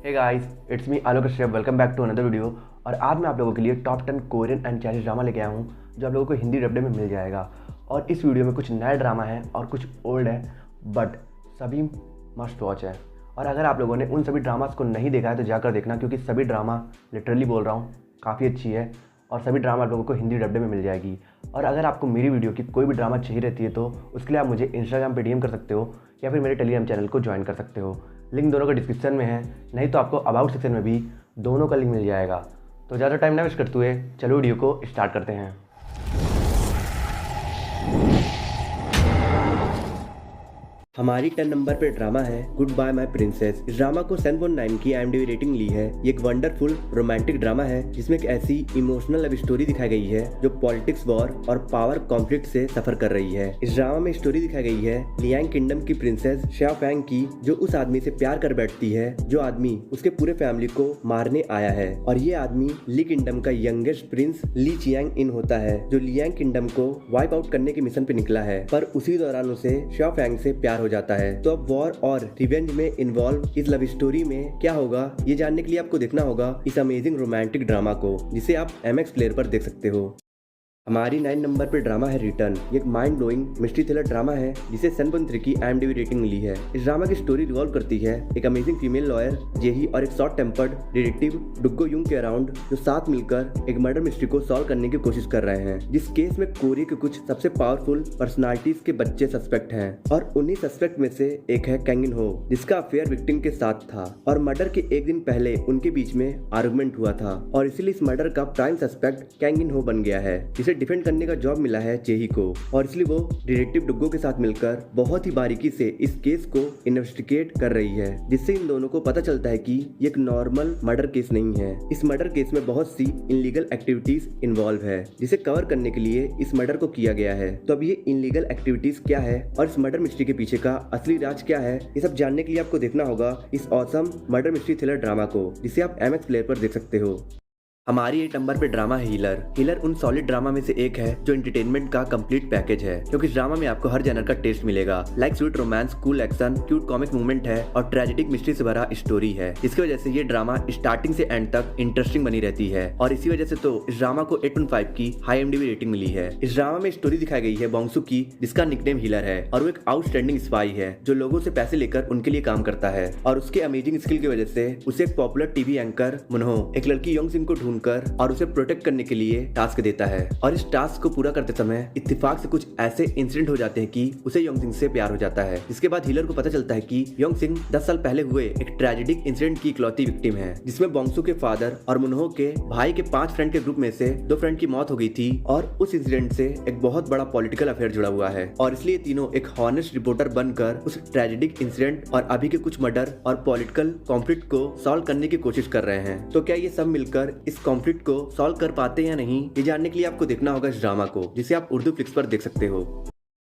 Hey guys, it's me Alok Kashyap. Welcome back to another video. और आज मैं आप लोगों के लिए top 10 Korean and Chinese drama लेके आया हूँ जो आप लोगों को हिंदी डबडे में मिल जाएगा। और इस वीडियो में कुछ नया ड्रामा है और कुछ ओल्ड है, बट सभी मस्ट वॉच है। और अगर आप लोगों ने उन सभी ड्रामास को नहीं देखा है तो जाकर देखना, क्योंकि सभी ड्रामा लिटरली बोल रहा हूँ काफ़ी अच्छी है और सभी ड्रामा आप लोगों को हिंदी डबडे में मिल जाएगी। और अगर आपको मेरी वीडियो की कोई भी ड्रामा चाहिए रहती है तो उसके लिए आप मुझे इंस्टाग्राम पे डीएम कर सकते हो या फिर मेरे टेलीग्राम चैनल को ज्वाइन कर सकते हो। लिंक दोनों का डिस्क्रिप्शन में है, नहीं तो आपको अबाउट सेक्शन में भी दोनों का लिंक मिल जाएगा। तो ज़्यादा टाइम ना वेस्ट करते हुए चलो वीडियो को स्टार्ट करते हैं। हमारी 10 नंबर पे ड्रामा है गुड बाय माय प्रिंसेस। इस ड्रामा को 7.9 की IMDb रेटिंग ली है। ये एक वंडरफुल रोमांटिक ड्रामा है जिसमें एक ऐसी इमोशनल लव स्टोरी दिखाई गई है जो पॉलिटिक्स, वॉर और पावर कॉन्फ्लिक्ट से सफर कर रही है। इस ड्रामा में स्टोरी दिखाई गई है लियांग किंगडम की प्रिंसेस शाओ फैंग की, जो उस आदमी से प्यार कर बैठती है जो आदमी उसके पूरे फैमिली को मारने आया है। और ये आदमी ली किंगडम का यंगेस्ट प्रिंस ली चियांग इन होता है, जो लियांग किंगडम को वाइप आउट करने के मिशन पे निकला है। पर उसी दौरान उसे शाओ फैंग से प्यार हो जाता है। तो अब वॉर और रिवेंज में इन्वॉल्व इस लव स्टोरी में क्या होगा, ये जानने के लिए आपको देखना होगा इस अमेजिंग रोमांटिक ड्रामा को, जिसे आप MX प्लेयर पर देख सकते हो। हमारी 9 नंबर पे ड्रामा है रिटर्न। ये एक mind blowing mystery thriller drama है जिसे 7.3 की IMDb रेटिंग मिली है। इस ड्रामा की स्टोरी रिवॉल्व करती है एक अमेजिंग फीमेल लॉयर जेही और एक शॉर्ट टेम्पर्ड डिटेक्टिव डुग्गो युंग के अराउंड, जो साथ मिलकर एक मर्डर मिस्ट्री को सॉल्व करने की कोशिश कर रहे हैं। जिस केस में कोरिया के कुछ सबसे पावरफुल पर्सनालिटीज के बच्चे सस्पेक्ट हैं और उन्हीं सस्पेक्ट में से एक है कैंग इन हो, जिसका अफेयर विक्टिम के साथ था और मर्डर के एक दिन पहले उनके बीच में आर्गुमेंट हुआ था और इसीलिए इस मर्डर का प्राइम सस्पेक्ट कैंग इन हो बन गया है, जिसे डिफेंड करने का जॉब मिला है जेही को। और इसलिए वो डिटेक्टिव डुग्गो के साथ मिलकर बहुत ही बारीकी से इस केस को इन्वेस्टिगेट कर रही है, जिससे इन दोनों को पता चलता है कि ये एक नॉर्मल मर्डर केस नहीं है। इस मर्डर केस में बहुत सी इनलीगल एक्टिविटीज इन्वॉल्व है, जिसे कवर करने के लिए इस मर्डर को किया गया है। तो अब ये इनलीगल एक्टिविटीज क्या है और इस मर्डर मिस्ट्री के पीछे का असली राज क्या है, ये सब जानने के लिए आपको देखना होगा इस awesome murder mystery thriller drama को, जिसे आप MX प्लेयर पर देख सकते हो। हमारी 8 नंबर पे ड्रामा है हीलर। हीलर उन सॉलिड ड्रामा में से एक है जो एंटरटेनमेंट का कंप्लीट पैकेज है, क्योंकि इस ड्रामा में आपको हर जनर का टेस्ट मिलेगा। Like sweet romance, cool action, cute comic movement है और ट्रेजेडिक मिस्ट्री से भरा स्टोरी है, जिसकी वजह से ये ड्रामा स्टार्टिंग से एंड तक इंटरेस्टिंग बनी रहती है। और इसी वजह से तो इस ड्रामा को 8.5 की IMDb रेटिंग मिली है। इस ड्रामा में स्टोरी दिखाई गई है बोंगसू की, जिसका निकनेम हीलर है और वो एक आउटस्टैंडिंग स्पाई है जो लोगों से पैसे लेकर उनके लिए काम करता है। और उसके अमेजिंग स्किल की वजह से उसे एक पॉपुलर टीवी एंकर मुनहो एक लड़की योंग सिंह को ढूंढकर और उसे प्रोटेक्ट करने के लिए टास्क देता है। और इस टास्क को पूरा करते समय इत्तेफाक से कुछ ऐसे इंसिडेंट हो जाते हैं कि उसे योंग सिंह से प्यार हो जाता है। इसके बाद हीलर को पता चलता है कि योंग सिंह 10 साल पहले हुए एक ट्रेजेडिक इंसिडेंट की इकलौती विक्टिम है, जिसमें बोंगसू के फादर और मुनहो के भाई के 5 फ्रेंड के ग्रुप में से 2 फ्रेंड की मौत हो गई थी और उस इंसिडेंट से एक बहुत बड़ा पॉलिटिकल अफेयर जुड़ा हुआ है। और इसलिए तीनों एक हॉनेस्ट रिपोर्टर बनकर उस ट्रेजेडिक इंसिडेंट और अभी के कुछ मर्डर और पॉलिटिकल कॉन्फ्लिक्ट को सॉल्व करने की कोशिश कर रहे हैं। तो क्या ये सब मिलकर इस कॉन्फ्लिक्ट को सॉल्व कर पाते हैं या नहीं, ये जानने के लिए आपको देखना होगा इस ड्रामा को, जिसे आप उर्दू फ्लिक्स पर देख सकते हो।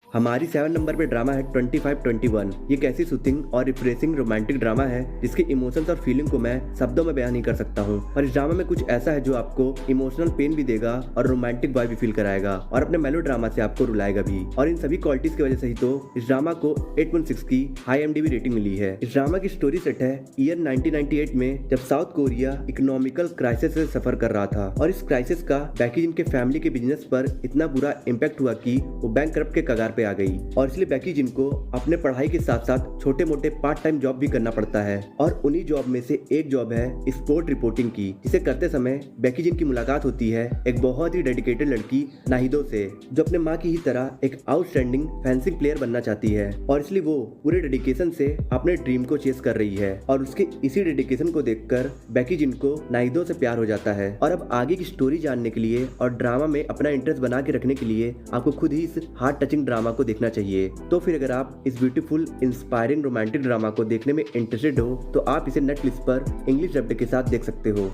हमारी 7 नंबर पे ड्रामा है 2521। ये एक ऐसी सूथिंग और रिफ्रेशिंग रोमांटिक ड्रामा है जिसके इमोशंस और फीलिंग को मैं शब्दों में बयान नहीं कर सकता हूँ। और इस ड्रामा में कुछ ऐसा है जो आपको इमोशनल पेन भी देगा और रोमांटिक वाइब भी फील कराएगा और अपने मेलो ड्रामा से आपको रुलाएगा भी। और इन सभी क्वालिटीज की वजह से ही तो इस ड्रामा को 8.6 की IMDb रेटिंग मिली है। इस ड्रामा की स्टोरी सेट है ईयर 1998 में, जब साउथ कोरिया इकोनॉमिकल क्राइसिस से सफर कर रहा था। और इस क्राइसिस का बैकी जिन के फैमिली के बिजनेस पर इतना बुरा इम्पैक्ट हुआ कि वो बैंकरप्ट के कगार पे आ गई। और इसलिए बैकी जिन को अपने पढ़ाई के साथ साथ छोटे मोटे पार्ट टाइम जॉब भी करना पड़ता है। और उन्हीं जॉब में से एक जॉब है स्पोर्ट रिपोर्टिंग की, जिसे करते समय बैकी जिन की मुलाकात होती है एक बहुत ही डेडिकेटेड लड़की नाहिदो से, जो अपने माँ की ही तरह एक आउटस्टैंडिंग फेंसिंग प्लेयर बनना चाहती है। और इसलिए वो पूरे डेडिकेशन से अपने ड्रीम को चेस कर रही है। और उसके इसी डेडिकेशन को देखकर बैकी जिन को नाहिदो से प्यार हो जाता है। और अब आगे की स्टोरी जानने के लिए और ड्रामा में अपना इंटरेस्ट बना के रखने के लिए आपको खुद ही इस हार्ट टचिंग ड्रामा को देखना चाहिए। तो फिर अगर आप इस ब्यूटीफुल इंस्पायरिंग रोमांटिक ड्रामा को देखने में इंटरेस्टेड हो तो आप इसे नेटफ्लिक्स पर इंग्लिश डब्ड के साथ देख सकते हो।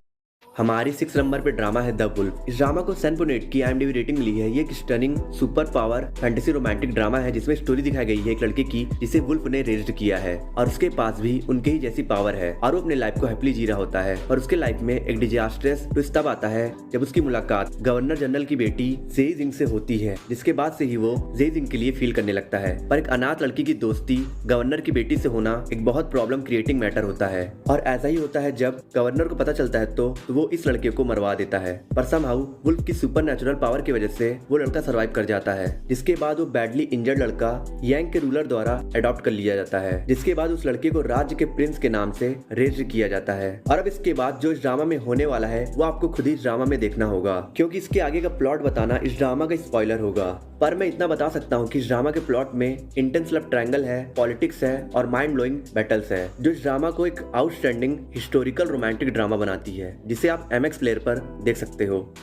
हमारी 6 नंबर पे ड्रामा है द वुल्फ। इस ड्रामा को 7.8 की IMDb रेटिंग मिली है। ये एक stunning super power fantasy romantic drama है जिसमें स्टोरी दिखाई गई है एक लड़के की जिसे वुल्फ ने रेज्ड किया है और उसके पास भी उनके ही जैसी पावर है और वो अपने लाइफ को हैप्पीली जी रहा होता है। और उसके लाइफ में एक डिजास्टरस ट्विस्ट तब आता है जब उसकी मुलाकात गवर्नर जनरल की बेटी जेई जिंग से होती है, जिसके बाद से ही वो जेई जिंग के लिए फील करने लगता है। पर एक अनाथ लड़की की दोस्ती गवर्नर की बेटी से होना एक बहुत प्रॉब्लम क्रिएटिंग मैटर होता है और ऐसा ही होता है जब गवर्नर को पता चलता है तो वो इस लड़के को मरवा देता है। पर समहाउ वुल्फ की सुपरनैचुरल पावर की वजह से वो लड़का सरवाइव कर जाता है, जिसके बाद वो बैडली इंजर्ड लड़का यांग के रूलर द्वारा अडॉप्ट कर लिया जाता है, जिसके बाद उस लड़के को राज्य के प्रिंस के नाम से रेज्ड किया जाता है। और अब इसके बाद जो इस ड्रामा में होने वाला है वो आपको खुद ही ड्रामा में देखना होगा, क्योंकि इसके आगे का प्लॉट बताना इस ड्रामा का स्पॉइलर होगा। पर मैं इतना बता सकता हूँ कि इस ड्रामा के प्लॉट में इंटेंस लव ट्रायंगल है, पॉलिटिक्स है और माइंड ब्लोइंग बैटल्स है, जो इस ड्रामा को एक आउटस्टैंडिंग हिस्टोरिकल रोमांटिक ड्रामा बनाती है, जिसे आप MX प्लेयर पर देख सकते हो।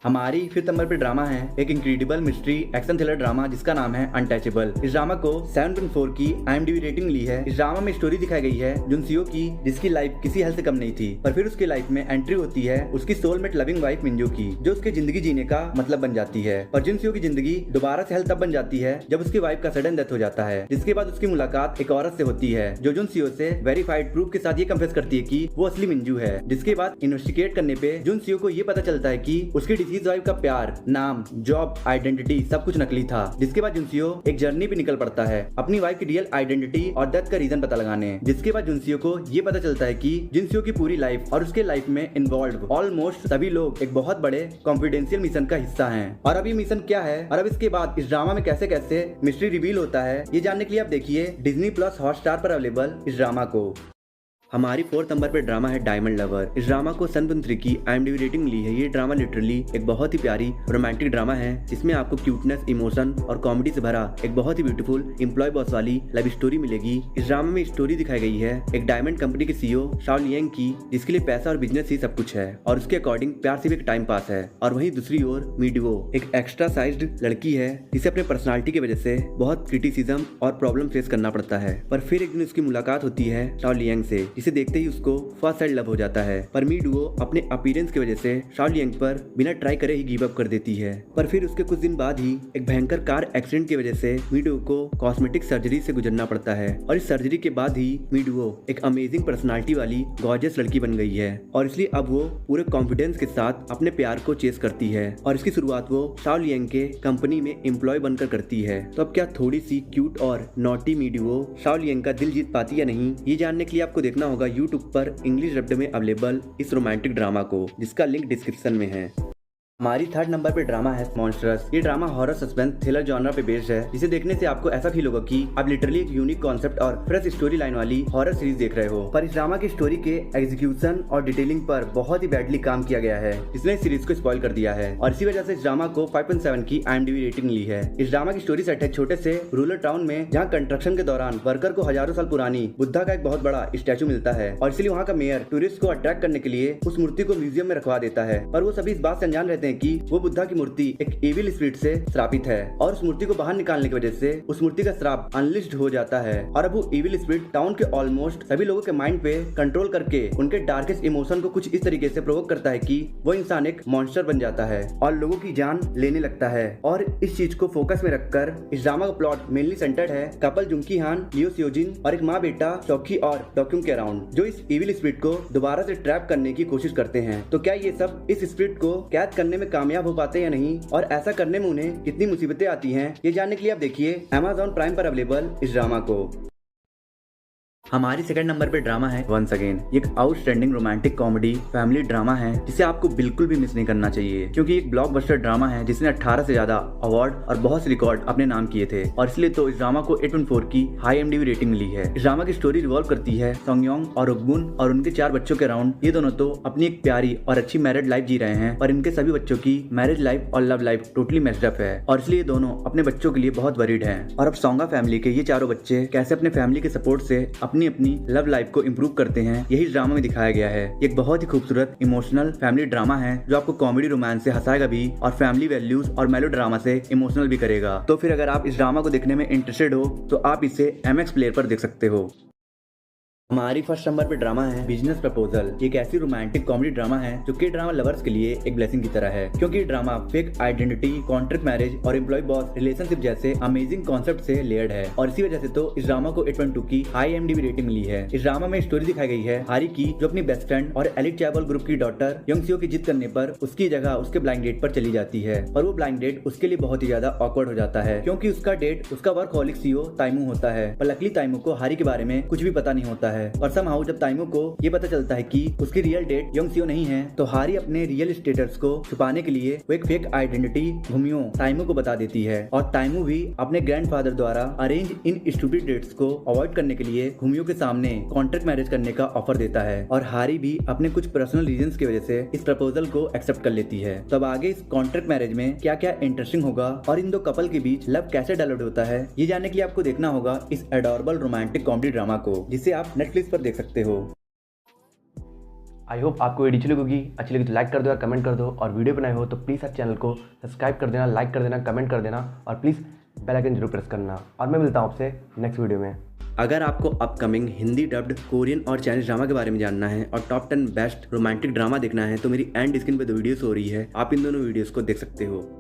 हमारी 5th नंबर पे ड्रामा है एक incredible mystery action thriller drama जिसका नाम है अनटचेबल। इस ड्रामा को 7.4 की IMDb रेटिंग मिली है। इस ड्रामा में स्टोरी दिखाई गई है जुनसियो की, जिसकी लाइफ किसी हल से कम नहीं थी, पर फिर उसकी लाइफ में एंट्री होती है उसकी सोलमेट लविंग वाइफ मिंजो की, जो उसकी जिंदगी जीने का मतलब बन जाती है। और जुनसियो की जिंदगी दोबारा से हल तब बन जाती है जब उसकी वाइफ का सडन डेथ हो जाता है, जिसके बाद उसकी मुलाकात एक औरत से होती है जो जुनसियो से वेरीफाइड प्रूफ के साथ ये कन्फेस करती है कि वो असली मिंजू है। जिसके बाद इन्वेस्टिगेट करने पे जुनसियो को ये पता चलता है कि उसकी डिसीज वाइफ का प्यार, नाम, जॉब, आइडेंटिटी सब कुछ नकली था। जिसके बाद जुनसियो एक जर्नी पे निकल पड़ता है अपनी वाइफ की रियल आइडेंटिटी और डेथ का रीजन पता लगाने। जिसके बाद जुनसियो को ये पता चलता है कि जुनसियो की पूरी लाइफ और उसके लाइफ में इन्वॉल्व ऑलमोस्ट सभी लोग एक बहुत बड़े कॉन्फिडेंशियल मिशन का हिस्सा हैं। और अब ये मिशन क्या है और अब इसके बाद इस ड्रामा में कैसे कैसे मिस्ट्री रिवील होता है, ये जानने के लिए आप देखिए Disney+ हॉटस्टार पर अवेलेबल इस ड्रामा को। हमारी 4th नंबर पे ड्रामा है डायमंड लवर। इस ड्रामा को 7.3 की IMDb रेटिंग मिली है। ये ड्रामा लिटरली एक बहुत ही प्यारी रोमांटिक ड्रामा है जिसमें आपको क्यूटनेस, इमोशन और कॉमेडी से भरा एक बहुत ही ब्यूटीफुल एम्प्लॉय बॉस वाली लव स्टोरी मिलेगी। इस ड्रामा में स्टोरी दिखाई गई है एक डायमंड कंपनी के CEO शाओ लियांग की, जिसके लिए पैसा और बिजनेस ही सब कुछ है और उसके अकॉर्डिंग प्यार सिर्फ एक टाइम पास है। और वहीं दूसरी ओर मीडुओ एक एक्स्ट्रा साइज्ड लड़की है जिसे अपने पर्सनालिटी की वजह से बहुत क्रिटिसिज्म और प्रॉब्लम फेस करना पड़ता है। पर फिर एक दिन उसकी मुलाकात होती है शाओ लियांग से, जिसे देखते ही उसको फर्स्ट साइड लव हो जाता है। पर मीडुओ अपने अपीयरेंस की वजह से शाओ लियांग पर बिना ट्राई करे ही गिव अप कर देती है। पर फिर उसके कुछ दिन बाद ही एक भयंकर कार एक्सीडेंट की वजह से मीडुओ को कॉस्मेटिक सर्जरी से गुजरना पड़ता है और इस सर्जरी के बाद ही मीडुओ एक अमेजिंग पर्सनालिटी वाली गॉर्जियस लड़की बन गई है और इसलिए अब वो पूरे कॉन्फिडेंस के साथ अपने प्यार को चेस करती है और इसकी शुरुआत वो शाओ लियांग के कंपनी में एम्प्लॉय बनकर करती है। तो अब क्या थोड़ी सी क्यूट और नॉटी मीडुओ शाओ लियांग का दिल जीत पाती या नहीं, ये जानने के लिए आपको देखना होगा यूट्यूब पर इंग्लिश डब्ड में अवेलेबल इस रोमांटिक ड्रामा को, जिसका लिंक डिस्क्रिप्शन में है। हमारी 3rd नंबर पे ड्रामा है मॉन्स्टर्स। ये drama horror suspense thriller genre पे बेस्ड है, जिसे देखने से आपको ऐसा फील होगा कि आप लिटरली एक यूनिक कॉन्सेप्ट और फ्रेश स्टोरी लाइन वाली हॉरर सीरीज देख रहे हो। पर इस ड्रामा की स्टोरी के एग्जीक्यूशन और डिटेलिंग पर बहुत ही बैडली काम किया गया है, जिसने इस सीरीज को स्पॉइल कर दिया है और इसी वजह से इस ड्रामा को 5.7 की IMDb रेटिंग मिली है। इस ड्रामा की स्टोरी सेट है छोटे से रूरल टाउन में, जहाँ कंस्ट्रक्शन के दौरान वर्कर को हजारों साल पुरानी बुद्धा का एक बहुत बड़ा स्टैचू मिलता है और इसलिए वहाँ का मेयर टूरिस्ट को अट्रैक्ट करने के लिए उस मूर्ति को म्यूजियम में रखवा देता है। पर वो सभी इस बात से अनजान रहते हैं कि वो बुद्धा की मूर्ति एक एविल स्पिरिट से श्रापित है और उस मूर्ति को बाहर निकालने की वजह से उस मूर्ति का श्राप अनलिस्ड हो जाता है और अब वो एविल स्पिरिट टाउन के ऑलमोस्ट सभी लोगों के माइंड पे कंट्रोल करके उनके डार्केस्ट इमोशन को कुछ इस तरीके से प्रोवोक करता है कि वो इंसान एक मॉन्स्टर बन जाता है और लोगों की जान लेने लगता है। और इस चीज को फोकस में रखकर इस ड्रामा का प्लॉट मेनली सेंटर्ड है कपल जुंकी हान, लियो सियोजिन और एक माँ बेटा चौकी और डॉक्यूम के अराउंड, जो इस एविल स्पिरिट को दोबारा से ट्रैप करने की कोशिश करते हैं। तो क्या ये सब इस स्पिरिट को कैद करने में कामयाब हो पाते या नहीं और ऐसा करने में उन्हें कितनी मुसीबतें आती हैं, ये जानने के लिए आप देखिए Amazon प्राइम पर अवेलेबल इस ड्रामा को। हमारी 2nd नंबर पे ड्रामा है वंस अगेन। ये एक outstanding romantic comedy family drama है जिसे आपको बिल्कुल भी मिस नहीं करना चाहिए, क्योंकि एक ब्लॉकबस्टर ड्रामा है जिसने 18 से ज्यादा अवार्ड और बहुत से रिकॉर्ड अपने नाम किए थे और इसलिए तो इस ड्रामा को 8.4 की हाई IMDb रेटिंग मिली है। इस ड्रामा की स्टोरी रिवॉल्व करती है सोंगयोंग और उगबुन और उनके 4 बच्चों के अराउंड। ये दोनों तो अपनी एक प्यारी और अच्छी मैरिड लाइफ जी रहे हैं, पर इनके सभी बच्चों की मैरिज लाइफ और love life totally messed up है और इसलिए दोनों अपने बच्चों के लिए बहुत वरीड हैं। और अब सोंगा फैमिली के ये चारों बच्चे कैसे अपने फैमिली के सपोर्ट से अपनी अपनी लव लाइफ को इम्प्रूव करते हैं, यही ड्रामा में दिखाया गया है। एक बहुत ही खूबसूरत इमोशनल फैमिली ड्रामा है जो आपको कॉमेडी रोमांस से हंसाएगा भी और फैमिली वैल्यूज और मेलो ड्रामा से इमोशनल भी करेगा। तो फिर अगर आप इस ड्रामा को देखने में इंटरेस्टेड हो तो आप इसे MX प्लेयर पर देख सकते हो। हमारी फर्स्ट नंबर पे ड्रामा है बिजनेस प्रपोजल। एक ऐसी रोमांटिक कॉमेडी ड्रामा है जो के ड्रामा लवर्स के लिए एक ब्लेसिंग की तरह है, क्योंकि ये drama fake identity, contract marriage और एम्प्लॉय बॉस रिलेशनशिप जैसे अमेजिंग कॉन्सेप्ट से लेयर्ड है और इसी वजह से तो इस ड्रामा को 8.2 की हाई IMDb रेटिंग मिली है। इस ड्रामा में स्टोरी दिखाई गई है हारी की, जो अपनी बेस्ट फ्रेंड और एलिट चावल ग्रुप की डॉटर यंगसियो की जिद करने पर उसकी जगह उसके ब्लाइंड डेट पर चली जाती है और वो ब्लाइंड डेट उसके लिए बहुत ही ज्यादा ऑकवर्ड हो जाता है, क्योंकि उसका डेट उसका वर्कहॉलिक CEO ताइमू होता है। पर लकली ताइमू को हारी के बारे में कुछ भी पता नहीं होता है और समहाउ जब ताइमू को ये पता चलता है कि उसकी रियल डेट यंगसियो नहीं है, तो हारी अपने रियल स्टेटस को छुपाने के लिए वो एक फेक आइडेंटिटी घुमियो ताइमू को बता देती है और ताइमू भी अपने ग्रैंडफादर द्वारा अरेंज इन स्टूपिड डेट्स को अवॉइड करने के लिए घुमियो के सामने कॉन्ट्रैक्ट मैरिज करने का ऑफर देता है और हारी भी अपने कुछ पर्सनल रीजंस की वजह से इस प्रपोजल को एक्सेप्ट कर लेती है। तब आगे इस कॉन्ट्रैक्ट मैरिज में क्या क्या इंटरेस्टिंग होगा और इन दो कपल के बीच लव कैसे डेवलप होता है, ये जानने के लिए आपको देखना होगा इस एडोरेबल रोमांटिक कॉमेडी ड्रामा को, जिसे आप नेटफ्लिक्स पर देख सकते हो। आई होप आपको वीडियो अच्छी लगी तो लाइक कर दो या कमेंट कर दो, और वीडियो बनाए हो तो प्लीज़ आप चैनल को सब्सक्राइब कर देना, लाइक कर देना, कमेंट कर देना और प्लीज़ बेल आइकन जरूर प्रेस करना। और मैं मिलता हूँ आपसे नेक्स्ट वीडियो में। अगर आपको अपकमिंग हिंदी डब्ड कोरियन और चाइनीज ड्रामा के बारे में जानना है और टॉप 10 बेस्ट रोमांटिक ड्रामा देखना है तो मेरी एंड स्क्रीन पे दो वीडियोस हो रही है, आप इन दोनों वीडियोस को देख सकते हो।